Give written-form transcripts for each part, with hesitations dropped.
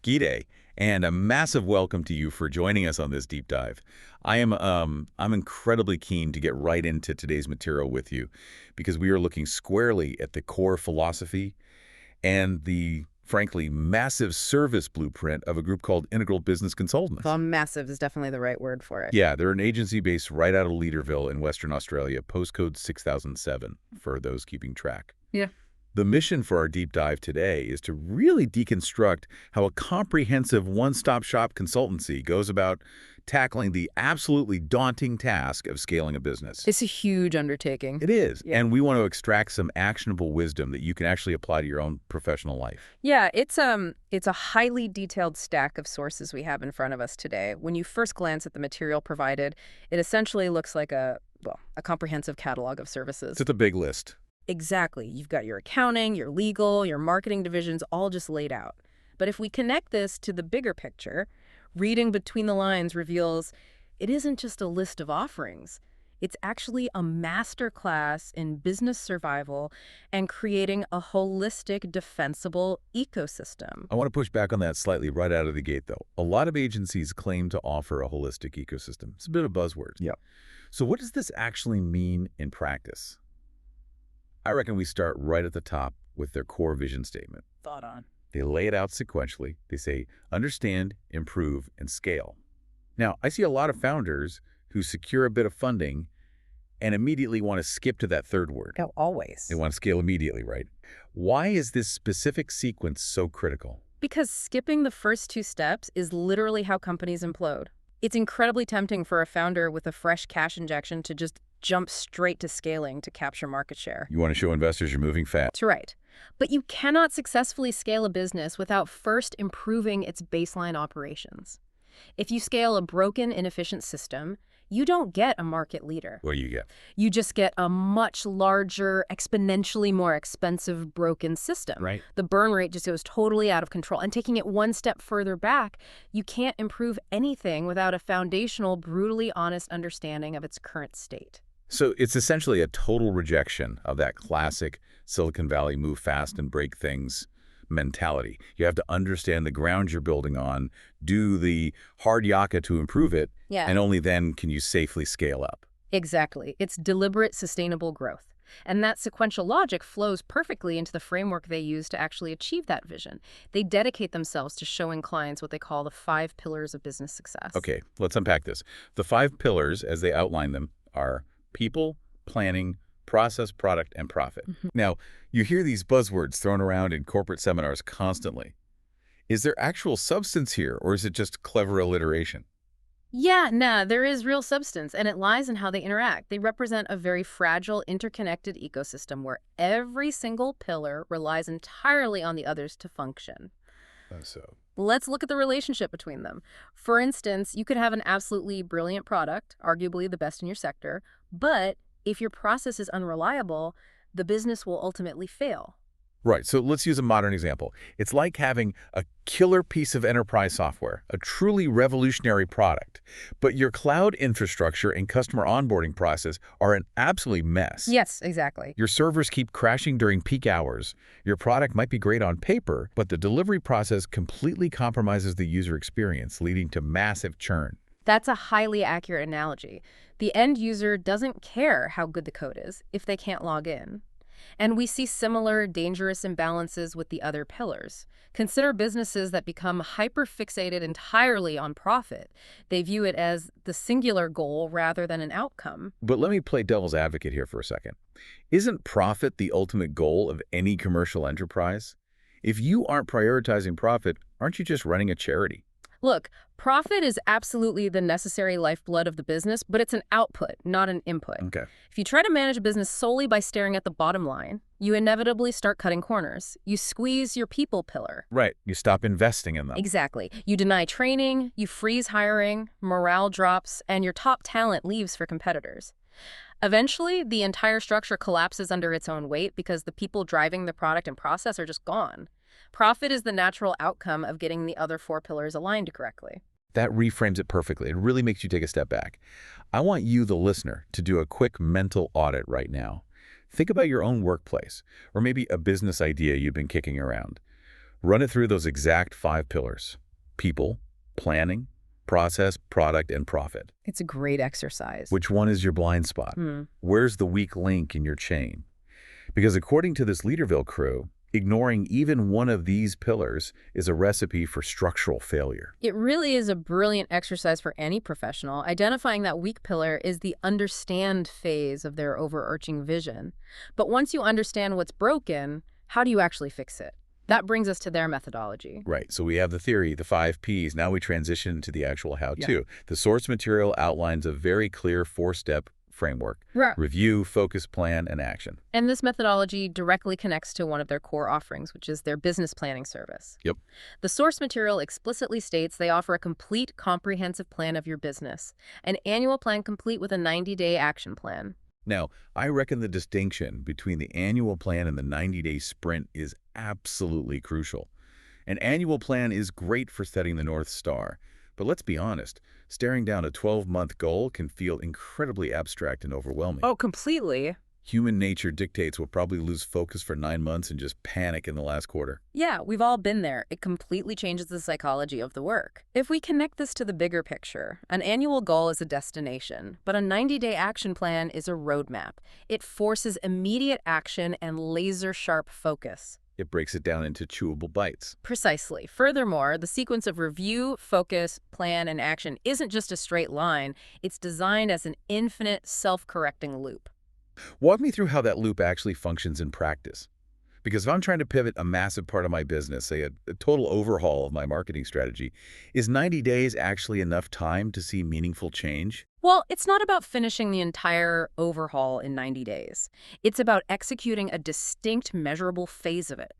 G'day, and a massive welcome to you for joining us on this deep dive. I'm incredibly keen to get right into today's material with you because we are looking squarely at the core philosophy and the, frankly, massive service blueprint of a group called Integral Business Consultants. Well, massive is definitely the right word for it. Yeah, they're an agency based right out of Leaderville in Western Australia, postcode 6007, for those keeping track. Yeah. The mission for our deep dive today is to really deconstruct how a comprehensive one-stop shop consultancy goes about tackling the absolutely daunting task of scaling a business. It's a huge undertaking. It is, Yeah. and we want to extract some actionable wisdom that you can actually apply to your own professional life. Yeah, it's a highly detailed stack of sources we have in front of us today. When you first glance at the material provided, it essentially looks like a comprehensive catalog of services. It's a big list. Exactly. You've got your accounting, your legal, your marketing divisions all just laid out. But if we connect this to the bigger picture, reading between the lines reveals it isn't just a list of offerings. It's actually a master class in business survival and creating a holistic, defensible ecosystem. I want to push back on that slightly right out of the gate, though. A lot of agencies claim to offer a holistic ecosystem. It's a bit of a buzzword. Yeah. So what does this actually mean in practice? I reckon we start right at the top with their core vision statement. Thought on. They lay it out sequentially. They say, understand, improve, and scale. Now, I see a lot of founders who secure a bit of funding and immediately want to skip to that third word. Oh, always. They want to scale immediately, right? Why is this specific sequence so critical? Because skipping the first two steps is literally how companies implode. It's incredibly tempting for a founder with a fresh cash injection to just jump straight to scaling to capture market share. You want to show investors you're moving fast. That's right. But you cannot successfully scale a business without first improving its baseline operations. If you scale a broken, inefficient system, you don't get a market leader. What do you get? You just get a much larger, exponentially more expensive broken system. Right. The burn rate just goes totally out of control. And taking it one step further back, you can't improve anything without a foundational, brutally honest understanding of its current state. So it's essentially a total rejection of that classic Silicon Valley move fast and break things mentality. You have to understand the ground you're building on, do the hard yakka to improve it, Yeah. and only then can you safely scale up. Exactly. It's deliberate, sustainable growth. And that sequential logic flows perfectly into the framework they use to actually achieve that vision. They dedicate themselves to showing clients what they call the 5 pillars of business success. Okay, let's unpack this. The 5 pillars, as they outline them, are people, planning, process, product, and profit. Now, you hear these buzzwords thrown around in corporate seminars constantly. Is there actual substance here, or is it just clever alliteration? Yeah, nah, there is real substance, and it lies in how they interact. They represent a very fragile, interconnected ecosystem where every single pillar relies entirely on the others to function. So, Let's look at the relationship between them. For instance, you could have an absolutely brilliant product, arguably the best in your sector, but if your process is unreliable, the business will ultimately fail. right, so let's use a modern example. It's like having a killer piece of enterprise software, a truly revolutionary product, but your cloud infrastructure and customer onboarding process are an absolute mess. Yes, exactly. Your servers keep crashing during peak hours. Your product might be great on paper, but the delivery process completely compromises the user experience, leading to massive churn. That's a highly accurate analogy. The end user doesn't care how good the code is if they can't log in. And we see similar dangerous imbalances with the other pillars. Consider businesses that become hyper-fixated entirely on profit. They view it as the singular goal rather than an outcome. But let me play devil's advocate here for a second. Isn't profit the ultimate goal of any commercial enterprise? If you aren't prioritizing profit, aren't you just running a charity? Look, profit is absolutely the necessary lifeblood of the business, but it's an output, not an input. Okay. If you try to manage a business solely by staring at the bottom line, you inevitably start cutting corners. You squeeze your people pillar. Right. You stop investing in them. Exactly. You deny training, you freeze hiring, morale drops, and your top talent leaves for competitors. Eventually, the entire structure collapses under its own weight because the people driving the product and process are just gone. Profit is the natural outcome of getting the other 4 pillars aligned correctly. That reframes it perfectly. It really makes you take a step back. I want you, the listener, to do a quick mental audit right now. Think about your own workplace, or maybe a business idea you've been kicking around. Run it through those exact 5 pillars: people, planning, process, product, and profit. It's a great exercise. Which one is your blind spot? Hmm. Where's the weak link in your chain? Because according to this Leaderville crew, ignoring even one of these pillars is a recipe for structural failure. It really is a brilliant exercise for any professional. Identifying that weak pillar is the understand phase of their overarching vision. But once you understand what's broken, how do you actually fix it? That brings us to their methodology. Right, so we have the theory, the 5 Ps. Now we transition to the actual how-to. The source material outlines a very clear 4-step framework: Right. review, focus, plan, and action. And this methodology directly connects to one of their core offerings, which is their business planning service. Yep. The source material explicitly states they offer a complete, comprehensive plan of your business, an annual plan complete with a 90-day action plan. Now, I reckon the distinction between the annual plan and the 90-day sprint is absolutely crucial. An annual plan is great for setting the North Star, but let's be honest, staring down a 12-month goal can feel incredibly abstract and overwhelming. Oh, completely. Human nature dictates we'll probably lose focus for 9 months and just panic in the last quarter. Yeah, we've all been there. It completely changes the psychology of the work. If we connect this to the bigger picture, an annual goal is a destination, but a 90-day action plan is a roadmap. It forces immediate action and laser-sharp focus. It breaks it down into chewable bites. Precisely. Furthermore, the sequence of review, focus, plan, and action isn't just a straight line. It's designed as an infinite, self-correcting loop. Walk me through how that loop actually functions in practice. Because if I'm trying to pivot a massive part of my business, say a total overhaul of my marketing strategy, is 90 days actually enough time to see meaningful change? Well, it's not about finishing the entire overhaul in 90 days. It's about executing a distinct, measurable phase of it.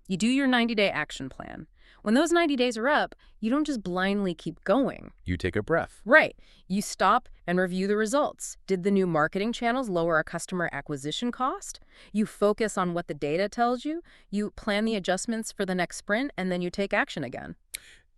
You do your 90-day action plan. When those 90 days are up, you don't just blindly keep going. You take a breath. Right. You stop and review the results. Did the new marketing channels lower our customer acquisition cost? You focus on what the data tells you. You plan the adjustments for the next sprint, and then you take action again.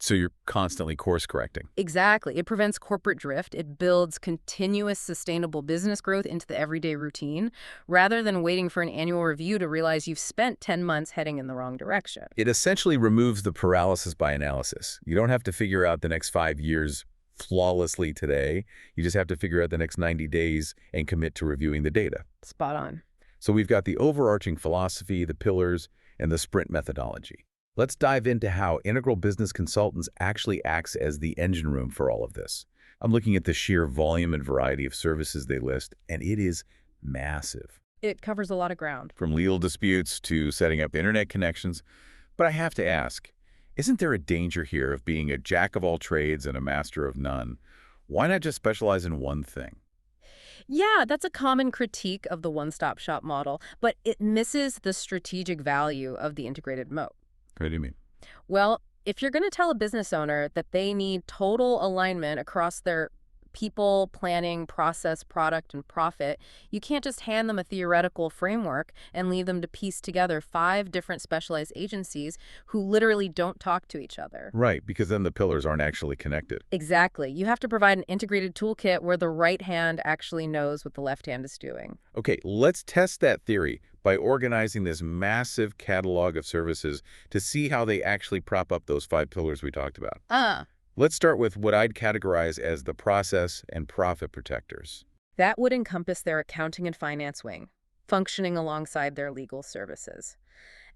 So you're constantly course correcting. Exactly. It prevents corporate drift. It builds continuous sustainable business growth into the everyday routine, rather than waiting for an annual review to realize you've spent 10 months heading in the wrong direction. It essentially removes the paralysis by analysis. You don't have to figure out the next 5 years flawlessly today. You just have to figure out the next 90 days and commit to reviewing the data. Spot on. So we've got the overarching philosophy, the pillars, and the sprint methodology. Let's dive into how Integral Business Consultants actually acts as the engine room for all of this. I'm looking at the sheer volume and variety of services they list, and it is massive. It covers a lot of ground. From legal disputes to setting up internet connections. But I have to ask, isn't there a danger here of being a jack of all trades and a master of none? Why not just specialize in one thing? Yeah, that's a common critique of the one-stop shop model, but it misses the strategic value of the integrated moat. What do you mean? Well, if you're going to tell a business owner that they need total alignment across their people, planning, process, product, and profit, you can't just hand them a theoretical framework and leave them to piece together 5 different specialized agencies who literally don't talk to each other. Right, because then the pillars aren't actually connected. Exactly. You have to provide an integrated toolkit where the right hand actually knows what the left hand is doing. Okay, let's test that theory by organizing this massive catalog of services to see how they actually prop up those 5 pillars we talked about. Let's start with what I'd categorize as the process and profit protectors. That would encompass their accounting and finance wing, functioning alongside their legal services.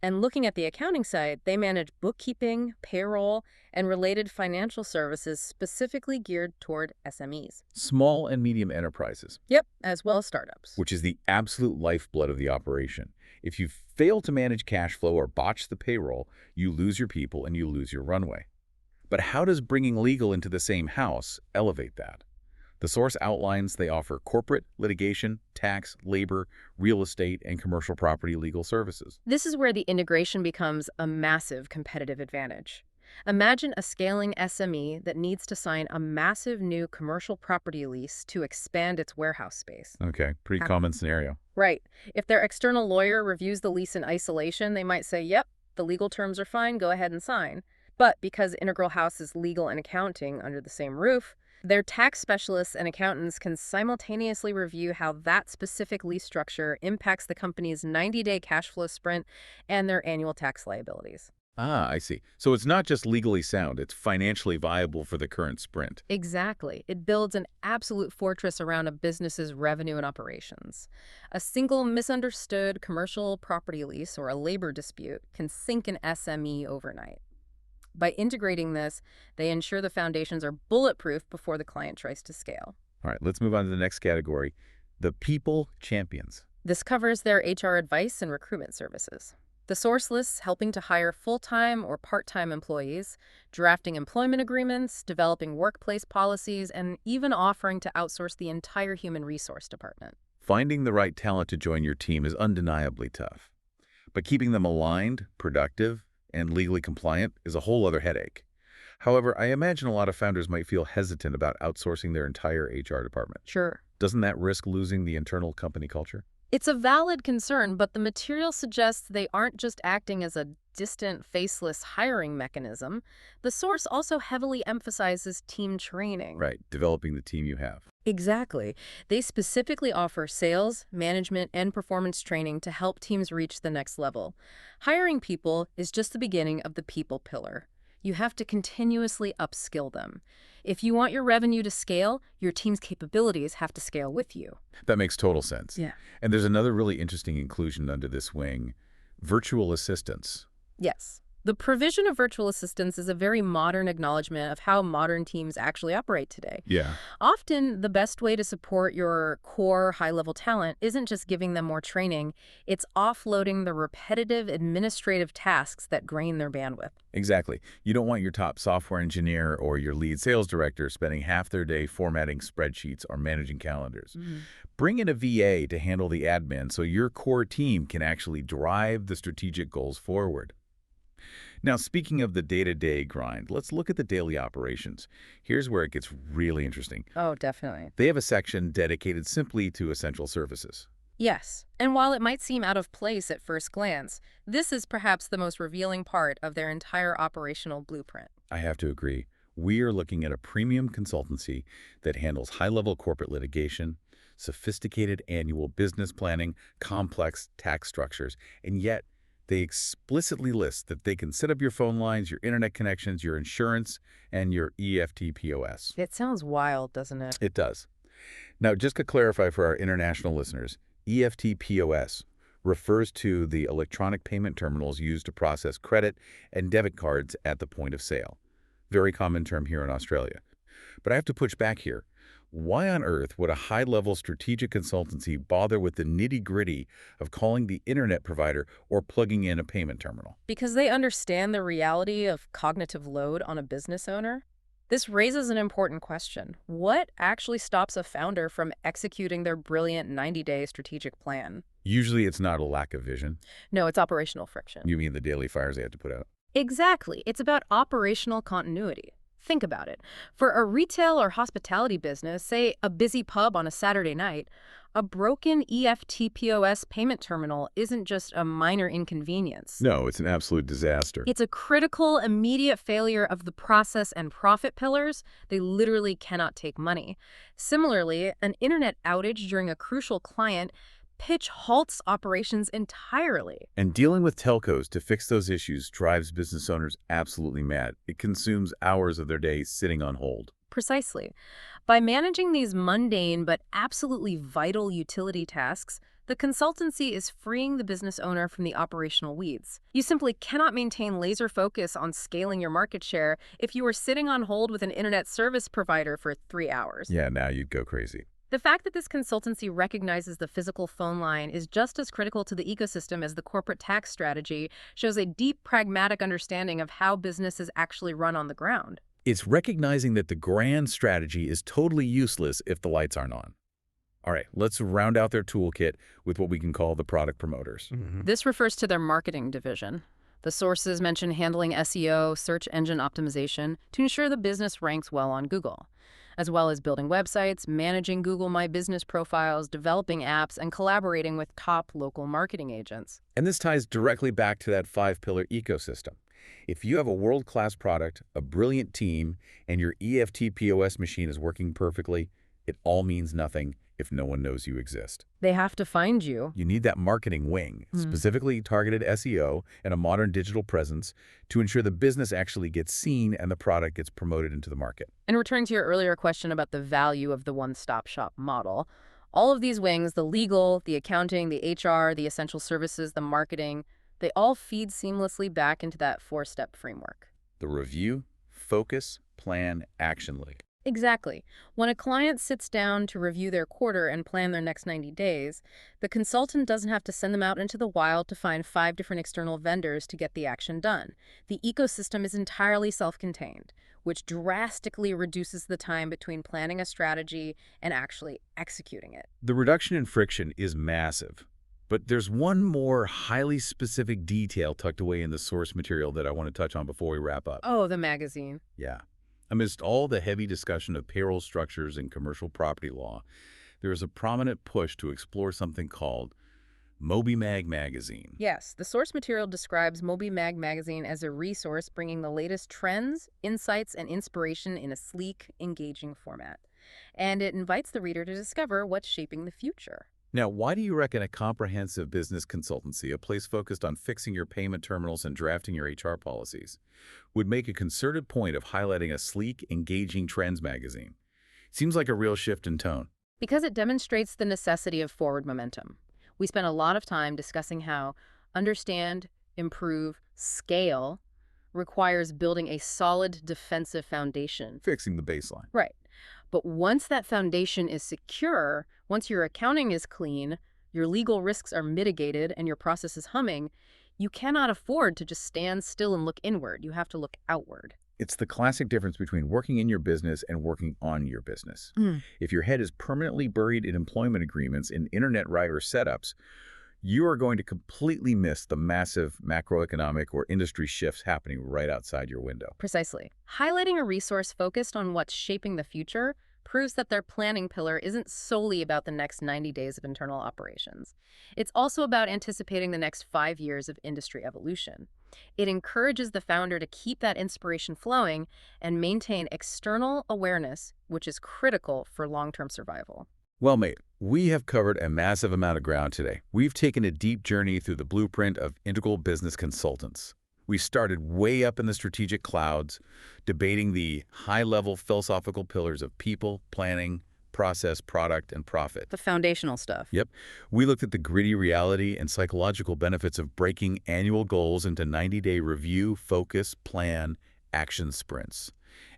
And looking at the accounting side, they manage bookkeeping, payroll, and related financial services specifically geared toward SMEs. Small and medium enterprises. Yep, as well as startups. Which is the absolute lifeblood of the operation. If you fail to manage cash flow or botch the payroll, you lose your people and you lose your runway. But how does bringing legal into the same house elevate that? The source outlines they offer corporate, litigation, tax, labor, real estate, and commercial property legal services. This is where the integration becomes a massive competitive advantage. Imagine a scaling SME that needs to sign a massive new commercial property lease to expand its warehouse space. Okay, pretty common scenario. Right. If their external lawyer reviews the lease in isolation, they might say, yep, the legal terms are fine, go ahead and sign. But because Integral houses legal and accounting under the same roof, their tax specialists and accountants can simultaneously review how that specific lease structure impacts the company's 90-day cash flow sprint and their annual tax liabilities. Ah, I see. So it's not just legally sound, it's financially viable for the current sprint. Exactly. It builds an absolute fortress around a business's revenue and operations. A single misunderstood commercial property lease or a labor dispute can sink an SME overnight. By integrating this, they ensure the foundations are bulletproof before the client tries to scale. All right, let's move on to the next category, the people champions. This covers their HR advice and recruitment services. The source lists helping to hire full-time or part-time employees, drafting employment agreements, developing workplace policies, and even offering to outsource the entire human resource department. Finding the right talent to join your team is undeniably tough. But keeping them aligned, productive, and legally compliant is a whole other headache. However, I imagine a lot of founders might feel hesitant about outsourcing their entire HR department. Sure. Doesn't that risk losing the internal company culture? It's a valid concern, but the material suggests they aren't just acting as a distant, faceless hiring mechanism. The source also heavily emphasizes team training. Right, developing the team you have. Exactly. They specifically offer sales, management, and performance training to help teams reach the next level. Hiring people is just the beginning of the people pillar. You have to continuously upskill them. If you want your revenue to scale, your team's capabilities have to scale with you. That makes total sense. Yeah. And there's another really interesting inclusion under this wing, virtual assistants. Yes. The provision of virtual assistants is a very modern acknowledgement of how modern teams actually operate today. Yeah. Often, the best way to support your core high-level talent isn't just giving them more training, it's offloading the repetitive administrative tasks that drain their bandwidth. Exactly. You don't want your top software engineer or your lead sales director spending half their day formatting spreadsheets or managing calendars. Bring in a VA to handle the admin so your core team can actually drive the strategic goals forward. Now, speaking of the day-to-day grind, let's look at the daily operations. Here's where it gets really interesting. Oh, definitely. They have a section dedicated simply to essential services. Yes, and while it might seem out of place at first glance, this is perhaps the most revealing part of their entire operational blueprint. I have to agree. We are looking at a premium consultancy that handles high-level corporate litigation, sophisticated annual business planning, complex tax structures, and yet they explicitly list that they can set up your phone lines, your internet connections, your insurance, and your EFT POS. It sounds wild, doesn't it? It does. Now, just to clarify for our international listeners, EFT POS refers to the electronic payment terminals used to process credit and debit cards at the point of sale. Very common term here in Australia. But I have to push back here. Why on earth would a high-level strategic consultancy bother with the nitty-gritty of calling the internet provider or plugging in a payment terminal? Because they understand the reality of cognitive load on a business owner. This raises an important question. What actually stops a founder from executing their brilliant 90-day strategic plan? Usually it's not a lack of vision. No, it's operational friction. You mean the daily fires they have to put out? Exactly. It's about operational continuity. Think about it. For a retail or hospitality business, say a busy pub on a Saturday night, a broken EFT POS payment terminal isn't just a minor inconvenience. No, it's an absolute disaster. It's a critical, immediate failure of the process and profit pillars. They literally cannot take money. Similarly, an internet outage during a crucial client pitch halts operations entirely. And dealing with telcos to fix those issues drives business owners absolutely mad. It consumes hours of their day sitting on hold. Precisely. By managing these mundane but absolutely vital utility tasks, the consultancy is freeing the business owner from the operational weeds. You simply cannot maintain laser focus on scaling your market share if you are sitting on hold with an internet service provider for 3 hours. Yeah, now you'd go crazy. The fact that this consultancy recognizes the physical phone line is just as critical to the ecosystem as the corporate tax strategy shows a deep pragmatic understanding of how businesses actually run on the ground. It's recognizing that the grand strategy is totally useless if the lights aren't on. All right, let's round out their toolkit with what we can call the product promoters. This refers to their marketing division. The sources mention handling SEO, search engine optimization, to ensure the business ranks well on Google, as well as building websites, managing Google My Business profiles, developing apps, and collaborating with top local marketing agents. And this ties directly back to that 5-pillar ecosystem. If you have a world-class product, a brilliant team, and your EFT POS machine is working perfectly, it all means nothing if no one knows you exist. They have to find you. You need that marketing wing, Mm. specifically targeted SEO and a modern digital presence to ensure the business actually gets seen and the product gets promoted into the market. And returning to your earlier question about the value of the one-stop shop model, all of these wings, the legal, the accounting, the HR, the essential services, the marketing, they all feed seamlessly back into that four-step framework. The review, focus, plan, action link. Exactly. When a client sits down to review their quarter and plan their next 90 days, the consultant doesn't have to send them out into the wild to find 5 different external vendors to get the action done. The ecosystem is entirely self-contained, which drastically reduces the time between planning a strategy and actually executing it. The reduction in friction is massive. But there's one more highly specific detail tucked away in the source material that I want to touch on before we wrap up. Oh, the magazine. Yeah. Amidst all the heavy discussion of payroll structures and commercial property law, there is a prominent push to explore something called MobyMag magazine. Yes, the source material describes MobyMag magazine as a resource bringing the latest trends, insights, and inspiration in a sleek, engaging format. And it invites the reader to discover what's shaping the future. Now, why do you reckon a comprehensive business consultancy, a place focused on fixing your payment terminals and drafting your HR policies, would make a concerted point of highlighting a sleek, engaging trends magazine? Seems like a real shift in tone. Because it demonstrates the necessity of forward momentum. We spent a lot of time discussing how understand, improve, scale requires building a solid defensive foundation. Fixing the baseline. Right. But once that foundation is secure, once your accounting is clean, your legal risks are mitigated, and your process is humming, you cannot afford to just stand still and look inward. You have to look outward. It's the classic difference between working in your business and working on your business. Mm. If your head is permanently buried in employment agreements and internet writer setups, you are going to completely miss the massive macroeconomic or industry shifts happening right outside your window. Precisely. Highlighting a resource focused on what's shaping the future proves that their planning pillar isn't solely about the next 90 days of internal operations. It's also about anticipating the next 5 years of industry evolution. It encourages the founder to keep that inspiration flowing and maintain external awareness, which is critical for long-term survival. Well, mate, we have covered a massive amount of ground today. We've taken a deep journey through the blueprint of integral business consultants. We started way up in the strategic clouds, debating the high-level philosophical pillars of people, planning, process, product, and profit. The foundational stuff. Yep. We looked at the gritty reality and psychological benefits of breaking annual goals into 90-day review, focus, plan, action sprints.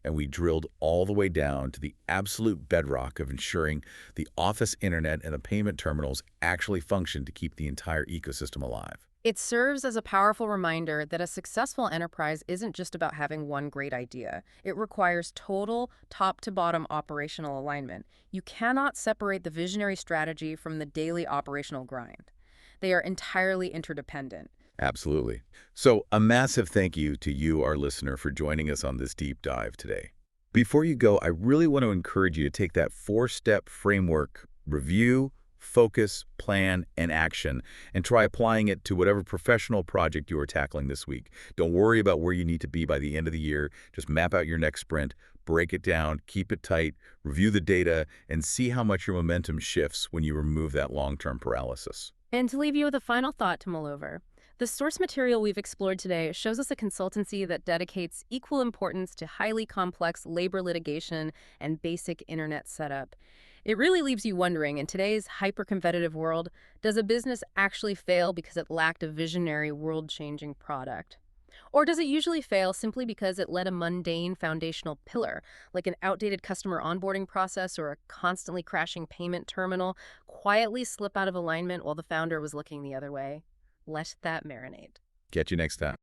And we drilled all the way down to the absolute bedrock of ensuring the office internet and the payment terminals actually function to keep the entire ecosystem alive. It serves as a powerful reminder that a successful enterprise isn't just about having one great idea. It requires total, top-to-bottom operational alignment. You cannot separate the visionary strategy from the daily operational grind. They are entirely interdependent. Absolutely. So a massive thank you to you, our listener, for joining us on this deep dive today. Before you go, I really want to encourage you to take that 4-step framework: review, focus, plan, and action, and try applying it to whatever professional project you are tackling this week. Don't worry about where you need to be by the end of the year. Just map out your next sprint, break it down, keep it tight, review the data, and see how much your momentum shifts when you remove that long-term paralysis. And to leave you with a final thought to mull over, the source material we've explored today shows us a consultancy that dedicates equal importance to highly complex labor litigation and basic internet setup. It really leaves you wondering, in today's hyper-competitive world, does a business actually fail because it lacked a visionary, world-changing product? Or does it usually fail simply because it let a mundane foundational pillar, like an outdated customer onboarding process or a constantly crashing payment terminal, quietly slip out of alignment while the founder was looking the other way? Let that marinate. Catch you next time.